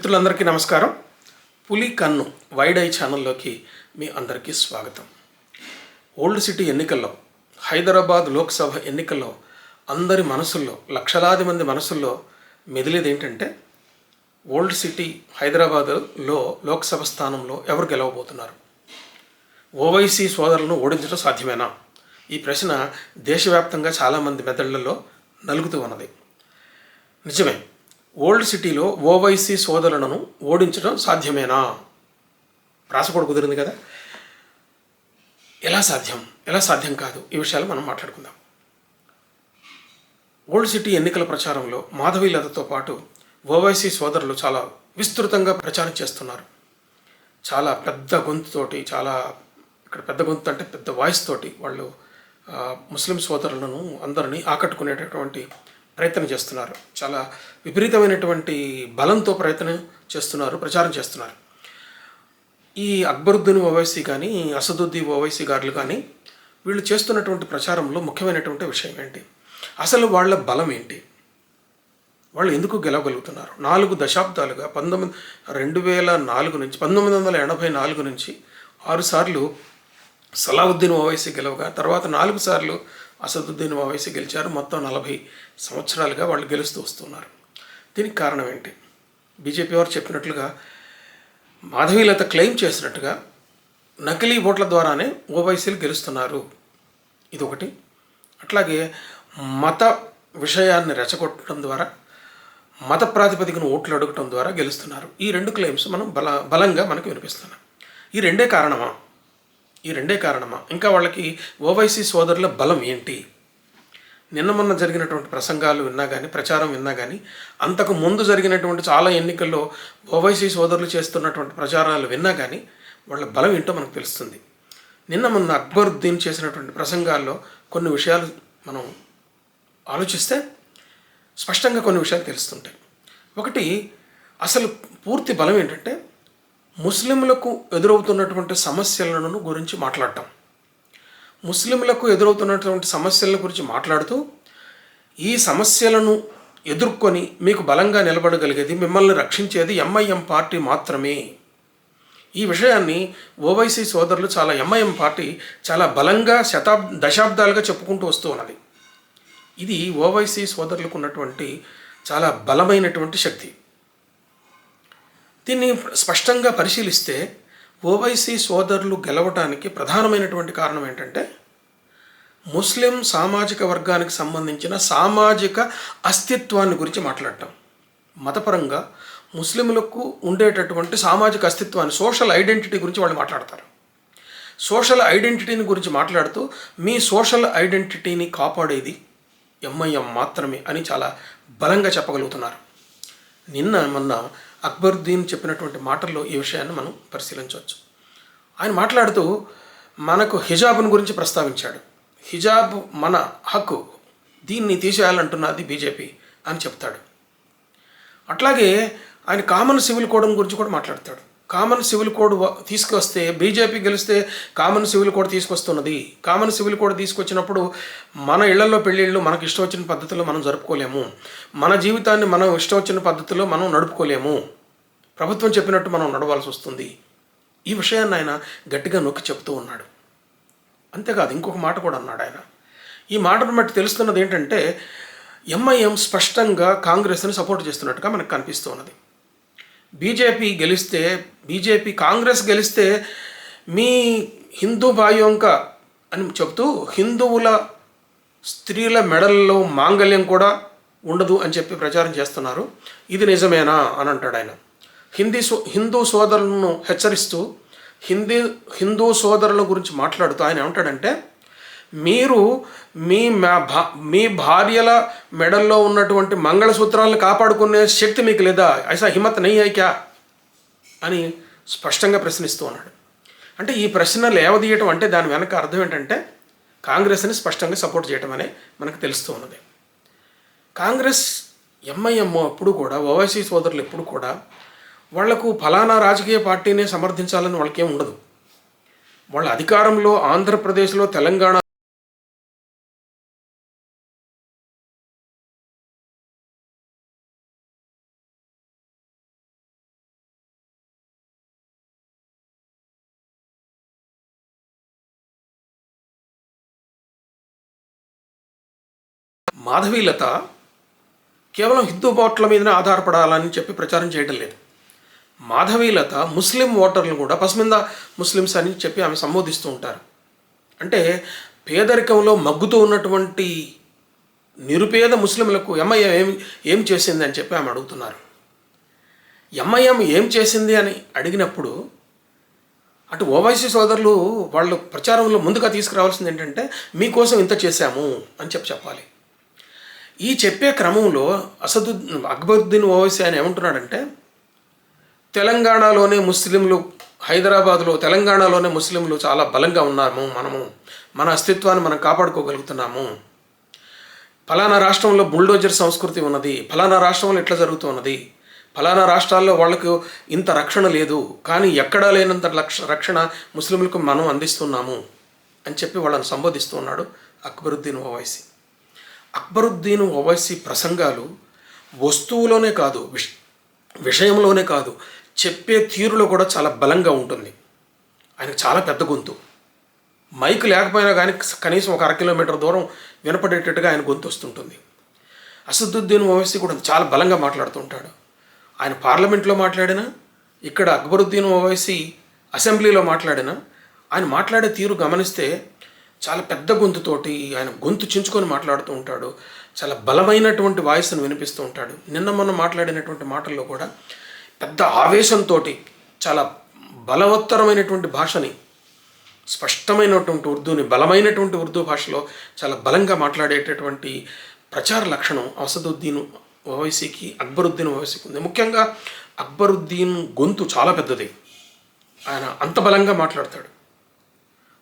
మిత్రులందరికీ నమస్కారం. పులి కన్ను వైడ్ ఐ ఛానల్లోకి మీ అందరికీ స్వాగతం. ఓల్డ్ సిటీ ఎన్నికల్లో, హైదరాబాద్ లోక్సభ ఎన్నికల్లో అందరి మనసుల్లో, లక్షలాది మంది మనసుల్లో మెదిలేది ఏంటంటే ఓల్డ్ సిటీ హైదరాబాద్లో లోక్సభ స్థానంలో ఎవరు గెలవబోతున్నారు, ఓవైసీ సోదరులను ఓడించడం సాధ్యమేనా? ఈ ప్రశ్న దేశవ్యాప్తంగా చాలామంది మెదళ్లలో నలుగుతూ ఉన్నది. నిజమే, ఓల్డ్ సిటీలో ఓవైసీ సోదరులను ఓడించడం సాధ్యమేనా? ప్రాస కూడా కుదిరింది కదా. ఎలా సాధ్యం కాదు, ఈ విషయాలు మనం మాట్లాడుకుందాం. ఓల్డ్ సిటీ ఎన్నికల ప్రచారంలో మాధవీలతతో పాటు ఓవైసీ సోదరులు చాలా విస్తృతంగా ప్రచారం చేస్తున్నారు. చాలా పెద్ద గొంతుతోటి, ఇక్కడ పెద్ద గొంతు అంటే పెద్ద వాయిస్ తోటి వాళ్ళు ముస్లిం సోదరులను అందరినీ ఆకట్టుకునేటటువంటి ప్రయత్నం చేస్తున్నారు. చాలా విపరీతమైనటువంటి బలంతో ప్రచారం చేస్తున్నారు. ఈ అక్బరుద్దీన్ ఓవైసీ కానీ, అసదుద్దీన్ ఓవైసీ గారులు కానీ వీళ్ళు చేస్తున్నటువంటి ప్రచారంలో ముఖ్యమైనటువంటి విషయం ఏంటి, అసలు వాళ్ళ బలం ఏంటి, వాళ్ళు ఎందుకు గెలవగలుగుతున్నారు? 4 దశాబ్దాలుగా 1984 నుంచి 6 సార్లు సలావుద్దీన్ ఓవైసీ గెలవగా, తర్వాత 4 సార్లు అసదుద్దీన్ ఓవైసీ గెలిచారు. మొత్తం 40 సంవత్సరాలుగా వాళ్ళు గెలుస్తూ వస్తున్నారు. దీనికి కారణం ఏంటి? బీజేపీ వారు చెప్పినట్లుగా, మాధవీలత క్లెయిమ్ చేసినట్టుగా నకిలీ ఓట్ల ద్వారానే ఓవైసీలు గెలుస్తున్నారు, ఇదొకటి. అట్లాగే మత విషయాన్ని రెచ్చగొట్టడం ద్వారా, మత ప్రాతిపదికను ఓట్లు అడగటం ద్వారా గెలుస్తున్నారు. ఈ 2 క్లెయిమ్స్ మనం బలంగా మనకు వినిపిస్తున్నాం. ఈ రెండే కారణమా? ఇంకా వాళ్ళకి ఓవైసీ సోదరుల బలం ఏంటి? నిన్న మొన్న జరిగినటువంటి ప్రసంగాలు విన్నా కానీ, ప్రచారం విన్నా కానీ, అంతకు ముందు జరిగినటువంటి చాలా ఎన్నికల్లో ఓవైసీ సోదరులు చేస్తున్నటువంటి ప్రచారాలు విన్నా కానీ వాళ్ళ బలం ఏంటో మనకు తెలుస్తుంది. నిన్న మొన్న అక్బరుద్దీన్ చేసినటువంటి ప్రసంగాల్లో కొన్ని విషయాలు మనం ఆలోచిస్తే స్పష్టంగా కొన్ని విషయాలు తెలుస్తుంటాయి. ఒకటి, అసలు పూర్తి బలం ఏంటంటే ముస్లింలకు ఎదురవుతున్నటువంటి సమస్యలను గురించి మాట్లాడటం. ముస్లింలకు ఎదురవుతున్నటువంటి సమస్యల గురించి మాట్లాడుతూ, ఈ సమస్యలను ఎదుర్కొని మీకు బలంగా నిలబడగలిగేది, మిమ్మల్ని రక్షించేది ఎంఐఎం పార్టీ మాత్రమే. ఈ విషయాన్ని ఓవైసీ సోదరులు ఎంఐఎం పార్టీ చాలా బలంగా దశాబ్దాలుగా చెప్పుకుంటూ వస్తూ ఉన్నది. ఇది ఓవైసీ సోదరులకు ఉన్నటువంటి చాలా బలమైనటువంటి శక్తి. దీన్ని స్పష్టంగా పరిశీలిస్తే ఓవైసీ సోదరులు గెలవటానికి ప్రధానమైనటువంటి కారణం ఏంటంటే ముస్లిం సామాజిక వర్గానికి సంబంధించిన సామాజిక అస్తిత్వాన్ని గురించి మాట్లాడటం. మతపరంగా ముస్లింలకు ఉండేటటువంటి సామాజిక అస్తిత్వాన్ని, సోషల్ ఐడెంటిటీ గురించి వాళ్ళు మాట్లాడతారు. సోషల్ ఐడెంటిటీని గురించి మాట్లాడుతూ, మీ సోషల్ ఐడెంటిటీని కాపాడేది ఎంఐఎం మాత్రమే అని చాలా బలంగా చెప్పగలుగుతున్నారు. నిన్న మొన్న అక్బరుద్దీన్ చెప్పినటువంటి మాటల్లో ఈ విషయాన్ని మనం పరిశీలించవచ్చు. ఆయన మాట్లాడుతూ మనకు హిజాబ్ను గురించి ప్రస్తావించాడు. హిజాబ్ మన హక్కు, దీన్ని తీసేయాలంటున్నది బీజేపీ అని చెప్తాడు. అట్లాగే ఆయన కామన్ సివిల్ కోడ్ గురించి కూడా మాట్లాడతాడు. కామన్ సివిల్ కోడ్ తీసుకొస్తే, బీజేపీ గెలిస్తే కామన్ సివిల్ కోడ్ తీసుకొస్తున్నది. కామన్ సివిల్ కోడ్ తీసుకొచ్చినప్పుడు మన ఇళ్లలో పెళ్ళిళ్ళు మనకు ఇష్టం వచ్చిన పద్ధతిలో మనం జరుపుకోలేము, మన జీవితాన్ని మనం ఇష్టం వచ్చిన పద్ధతిలో మనం నడుపుకోలేము, ప్రభుత్వం చెప్పినట్టు మనం నడవాల్సి వస్తుంది. ఈ విషయాన్ని ఆయన గట్టిగా నొక్కి చెప్తూ ఉన్నాడు. అంతేకాదు, ఇంకొక మాట కూడా అన్నాడు ఆయన. ఈ మాటను బట్టి తెలుస్తున్నది ఏంటంటే ఎంఐఎం స్పష్టంగా కాంగ్రెస్ని సపోర్ట్ చేస్తున్నట్టుగా మనకు కనిపిస్తూ ఉన్నది. కాంగ్రెస్ గెలిస్తే మీ హిందూ భాయోంక అని చెప్తూ, హిందువుల స్త్రీల మెడల్లో మాంగళ్యం కూడా ఉండదు అని చెప్పి ప్రచారం చేస్తున్నారు. ఇది నిజమేనా అని అంటాడు ఆయన. హిందూ సోదరులను హెచ్చరిస్తూ, హిందూ సోదరుల గురించి మాట్లాడుతూ ఆయన ఏమంటాడంటే, మీరు మీ భార్యల మెడల్లో ఉన్నటువంటి మంగళసూత్రాలను కాపాడుకునే శక్తి మీకు లేదా? ఐసా హిమ్మత్ నహీ హై క్యా అని స్పష్టంగా ప్రశ్నిస్తూ ఉన్నాడు. అంటే ఈ ప్రశ్న లేవదీయటం అంటే దాని వెనక అర్థం ఏంటంటే కాంగ్రెస్ని స్పష్టంగా సపోర్ట్ చేయటం అనే మనకు తెలుస్తూ ఉన్నది. కాంగ్రెస్, ఎంఐఎం ఎప్పుడు కూడా, ఓవైసీ సోదరులు ఎప్పుడు కూడా వాళ్లకు ఫలానా రాజకీయ పార్టీనే సమర్థించాలని వాళ్ళకేం ఉండదు. వాళ్ళ అధికారంలో ఆంధ్రప్రదేశ్లో, తెలంగాణ మాధవీలత కేవలం హిందూ ఓట్ల మీదనే ఆధారపడాలని చెప్పి ప్రచారం చేయడం లేదు. మాధవీలత ముస్లిం ఓటర్లను కూడా పసమింద ముస్లిమ్స్ అని చెప్పి ఆమె సంబోధిస్తూ ఉంటారు. అంటే పేదరికంలో మగ్గుతూ ఉన్నటువంటి నిరుపేద ముస్లింలకు ఎంఐఎం ఏం చేసింది అని చెప్పి ఆమె అడుగుతున్నారు. ఎంఐఎం ఏం చేసింది అని అడిగినప్పుడు అటు ఓవైసీ సోదరులు వాళ్ళు ప్రచారంలో ముందుగా తీసుకురావాల్సింది ఏంటంటే మీకోసం ఇంత చేశాము అని చెప్పాలి. ఈ చెప్పే క్రమంలో అక్బరుద్దీన్ ఓవైసీ ఆయన ఏమంటున్నాడంటే తెలంగాణలోనే ముస్లింలు, హైదరాబాద్లో తెలంగాణలోనే ముస్లింలు చాలా బలంగా ఉన్నాము, మన అస్తిత్వాన్ని మనం కాపాడుకోగలుగుతున్నాము, ఫలానా రాష్ట్రంలో బుల్డోజర్ సంస్కృతి ఉన్నది, ఫలానా రాష్ట్రంలో ఇట్లా జరుగుతున్నది, ఫలానా రాష్ట్రాల్లో వాళ్ళకు ఇంత రక్షణ లేదు, కానీ ఎక్కడా లేనంత రక్షణ ముస్లింలకు మనం అందిస్తున్నాము అని చెప్పి వాళ్ళని సంబోధిస్తూ ఉన్నాడు అక్బరుద్దీన్ ఓవైసీ. అక్బరుద్దీన్ ఓవైసీ ప్రసంగాలు వస్తువులోనే కాదు, విషయంలోనే కాదు, చెప్పే తీరులో కూడా చాలా బలంగా ఉంటుంది. ఆయనకు చాలా పెద్ద గొంతు, మైక్ లేకపోయినా కానీ కనీసం ఒక 1 కిలోమీటర్ దూరం వినపడేటట్టుగా ఆయన గొంతు వస్తుంటుంది. అసదుద్దీన్ ఓవైసీ కూడా చాలా బలంగా మాట్లాడుతూ ఉంటాడు. ఆయన పార్లమెంట్లో మాట్లాడినా, ఇక్కడ అక్బరుద్దీన్ ఓవైసీ అసెంబ్లీలో మాట్లాడినా ఆయన మాట్లాడే తీరు గమనిస్తే చాలా పెద్ద గొంతుతోటి ఆయన గొంతు చించుకొని మాట్లాడుతూ ఉంటాడు. చాలా బలమైనటువంటి వాయిస్ను వినిపిస్తూ ఉంటాడు. నిన్న మొన్న మాట్లాడినటువంటి మాటల్లో కూడా పెద్ద ఆవేశంతో చాలా బలవత్తరమైనటువంటి భాషని, స్పష్టమైనటువంటి ఉర్దూని, బలమైనటువంటి ఉర్దూ భాషలో చాలా బలంగా మాట్లాడేటటువంటి ప్రచార లక్షణం అసదుద్దీన్ ఓవైసీకి, అక్బరుద్దీన్ ఓవైసీకి ఉంది. ముఖ్యంగా అక్బరుద్దీన్ గొంతు చాలా పెద్దది. ఆయన అంత బలంగా మాట్లాడతాడు,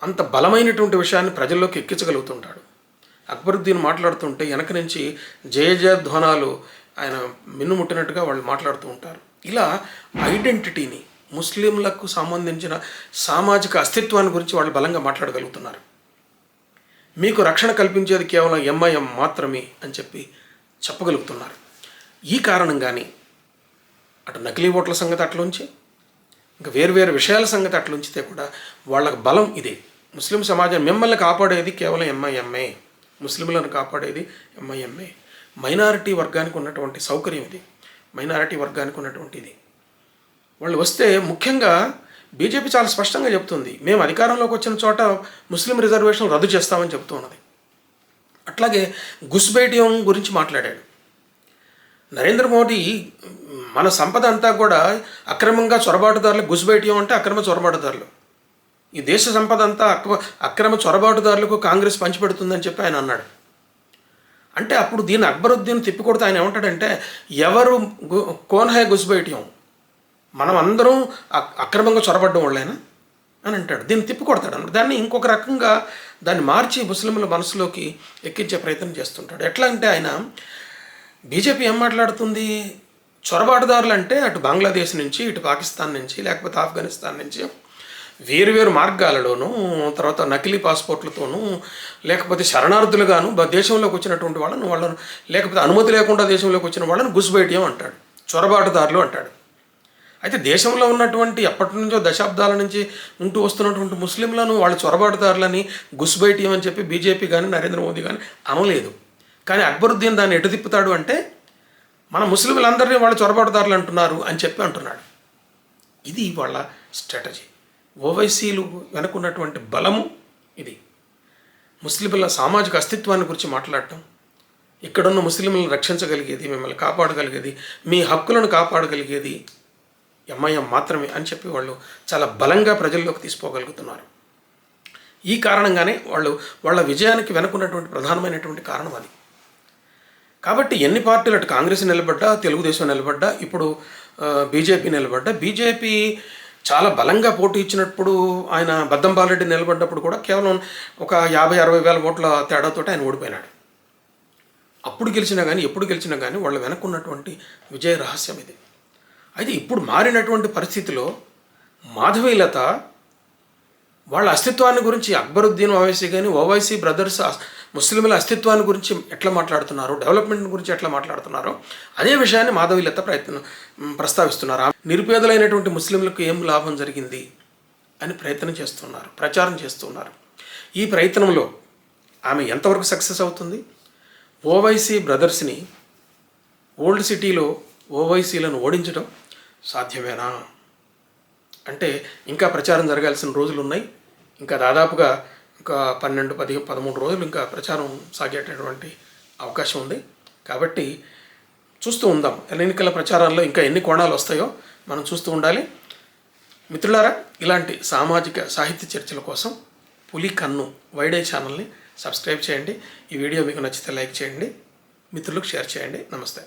అంత బలమైనటువంటి విషయాన్ని ప్రజల్లోకి ఎక్కించగలుగుతుంటాడు. అక్బరుద్దీన్ మాట్లాడుతుంటే వెనక నుంచి జయ జయధ్వనాలు ఆయన మిన్నుముట్టినట్టుగా వాళ్ళు మాట్లాడుతూ ఉంటారు. ఇలా ఐడెంటిటీని, ముస్లింలకు సంబంధించిన సామాజిక అస్తిత్వాన్ని గురించి వాళ్ళు బలంగా మాట్లాడగలుగుతున్నారు. మీకు రక్షణ కల్పించేది కేవలం ఎంఐఎం మాత్రమే అని చెప్పి చెప్పగలుగుతున్నారు. ఈ కారణంగానే అటు నకిలీ ఓట్ల సంగతి అట్లుంచి, ఇంకా వేరు విషయాల సంగతి అట్లుంచితే కూడా వాళ్ళకు బలం ఇదే. ముస్లిం సమాజం మిమ్మల్ని కాపాడేది కేవలం ఎంఐఎంఏ, ముస్లింలను కాపాడేది ఎంఐఎంఏ. మైనారిటీ వర్గానికి ఉన్నటువంటి సౌకర్యం ఇది, మైనారిటీ వర్గానికి ఉన్నటువంటి ఇది. వాళ్ళు వస్తే ముఖ్యంగా బీజేపీ చాలా స్పష్టంగా చెప్తుంది, మేము అధికారంలోకి వచ్చిన చోట ముస్లిం రిజర్వేషన్లు రద్దు చేస్తామని చెప్తూ ఉన్నది. అట్లాగే గుస్బేటియం గురించి మాట్లాడాడు నరేంద్ర మోడీ. మన సంపద అంతా కూడా అక్రమంగా చొరబాటుదారులు, గుస్బేటియం అంటే అక్రమ చొరబాటుదారులు, ఈ దేశ సంపద అంతా అక్రమ చొరబాటుదారులకు కాంగ్రెస్ పంచిపెడుతుందని చెప్పి ఆయన అన్నాడు. అంటే అప్పుడు దీన్ని అక్బరుద్దీన్ తిప్పికొడితే ఆయన ఏమంటాడంటే ఎవరు కోన్ హై గుస్బేటియం, మనం అందరం అక్రమంగా చొరబడ్డం వాళ్ళైనా అని అంటాడు. దీన్ని తిప్పికొడతాడు అన్నమాట. దాన్ని ఇంకొక రకంగా దాన్ని మార్చి ముస్లింల మనసులోకి ఎక్కించే ప్రయత్నం చేస్తుంటాడు. ఎట్లా అంటే ఆయన బీజేపీ ఏం మాట్లాడుతుంది, చొరబాటుదారులు అంటే అటు బంగ్లాదేశ్ నుంచి, ఇటు పాకిస్తాన్ నుంచి, లేకపోతే ఆఫ్ఘనిస్తాన్ నుంచి వేరు మార్గాలలోనూ, తర్వాత నకిలీ పాస్పోర్ట్లతోనూ, లేకపోతే శరణార్థులుగాను దేశంలోకి వచ్చినటువంటి వాళ్ళను లేకపోతే అనుమతి లేకుండా దేశంలోకి వచ్చిన వాళ్ళని గుస్బేటియం అంటాడు, చొరబాటుదారులు అంటాడు. అయితే దేశంలో ఉన్నటువంటి ఎప్పటి నుంచో దశాబ్దాల నుంచి ఉంటూ వస్తున్నటువంటి ముస్లింలను వాళ్ళు చొరబాటుదారులని, గుస్బేటియం అని చెప్పి బీజేపీ కానీ నరేంద్ర మోదీ కానీ అనలేదు. కానీ అక్బరుద్దీన్ దాన్ని ఎటు తిప్పుతాడు అంటే మన ముస్లింలందరినీ వాళ్ళు చొరబాటుదారులు అంటున్నారు అని చెప్పి అంటున్నాడు. ఇది వాళ్ళ స్ట్రాటజీ. ఓవైసీలు వెనుకున్నటువంటి బలము ఇది. ముస్లింల సామాజిక అస్తిత్వాన్ని గురించి మాట్లాడటం, ఇక్కడున్న ముస్లింలను రక్షించగలిగేది, మిమ్మల్ని కాపాడగలిగేది, మీ హక్కులను కాపాడగలిగేది ఎంఐఎం మాత్రమే అని చెప్పి వాళ్ళు చాలా బలంగా ప్రజల్లోకి తీసుకోగలుగుతున్నారు. ఈ కారణంగానే వాళ్ళ విజయానికి వెనుకున్నటువంటి ప్రధానమైనటువంటి కారణం అది. కాబట్టి ఎన్ని పార్టీలు, అటు కాంగ్రెస్ నిలబడ్డా, తెలుగుదేశం నిలబడ్డా, ఇప్పుడు బీజేపీ నిలబడ్డా, బీజేపీ చాలా బలంగా పోటీ ఇచ్చినప్పుడు ఆయన బద్దంబాలరెడ్డి నిలబడ్డప్పుడు కూడా కేవలం ఒక 50-60 వేల ఓట్ల తేడాతో ఆయన ఓడిపోయినాడు. అప్పుడు గెలిచినా కానీ, ఎప్పుడు గెలిచినా కానీ వాళ్ళు వెనక్కున్నటువంటి విజయ రహస్యం ఇది. అయితే ఇప్పుడు మారినటువంటి పరిస్థితిలో మాధవీలత వాళ్ళ అస్తిత్వాన్ని గురించి, అక్బరుద్దీన్ ఓవైసీ కానీ ఓవైసీ బ్రదర్స్ ముస్లింల అస్తిత్వాన్ని గురించి ఎట్లా మాట్లాడుతున్నారో, డెవలప్మెంట్ గురించి ఎట్లా మాట్లాడుతున్నారో అదే విషయాన్ని మాధవీలత ప్రస్తావిస్తున్నారు. నిరుపేదలైనటువంటి ముస్లింలకు ఏం లాభం జరిగింది అని ప్రయత్నం చేస్తున్నారు, ప్రచారం చేస్తున్నారు. ఈ ప్రయత్నంలో ఆమె ఎంతవరకు సక్సెస్ అవుతుంది, ఓవైసీ బ్రదర్స్ని ఓల్డ్ సిటీలో ఓవైసీలను ఓడించడం సాధ్యమేనా అంటే ఇంకా ప్రచారం జరగాల్సిన రోజులు ఉన్నాయి. ఇంకా దాదాపుగా ఇంకా 13 రోజులు ఇంకా ప్రచారం సాగేటటువంటి అవకాశం ఉంది. కాబట్టి చూస్తూ ఉందాం, ఎన్నికల ప్రచారాల్లో ఇంకా ఎన్ని కోణాలు వస్తాయో మనం చూస్తూ ఉండాలి. మిత్రులారా, ఇలాంటి సామాజిక సాహిత్య చర్చల కోసం పులి కన్ను వైడే ఛానల్ని సబ్స్క్రైబ్ చేయండి. ఈ వీడియో మీకు నచ్చితే లైక్ చేయండి, మిత్రులకు షేర్ చేయండి. నమస్తే.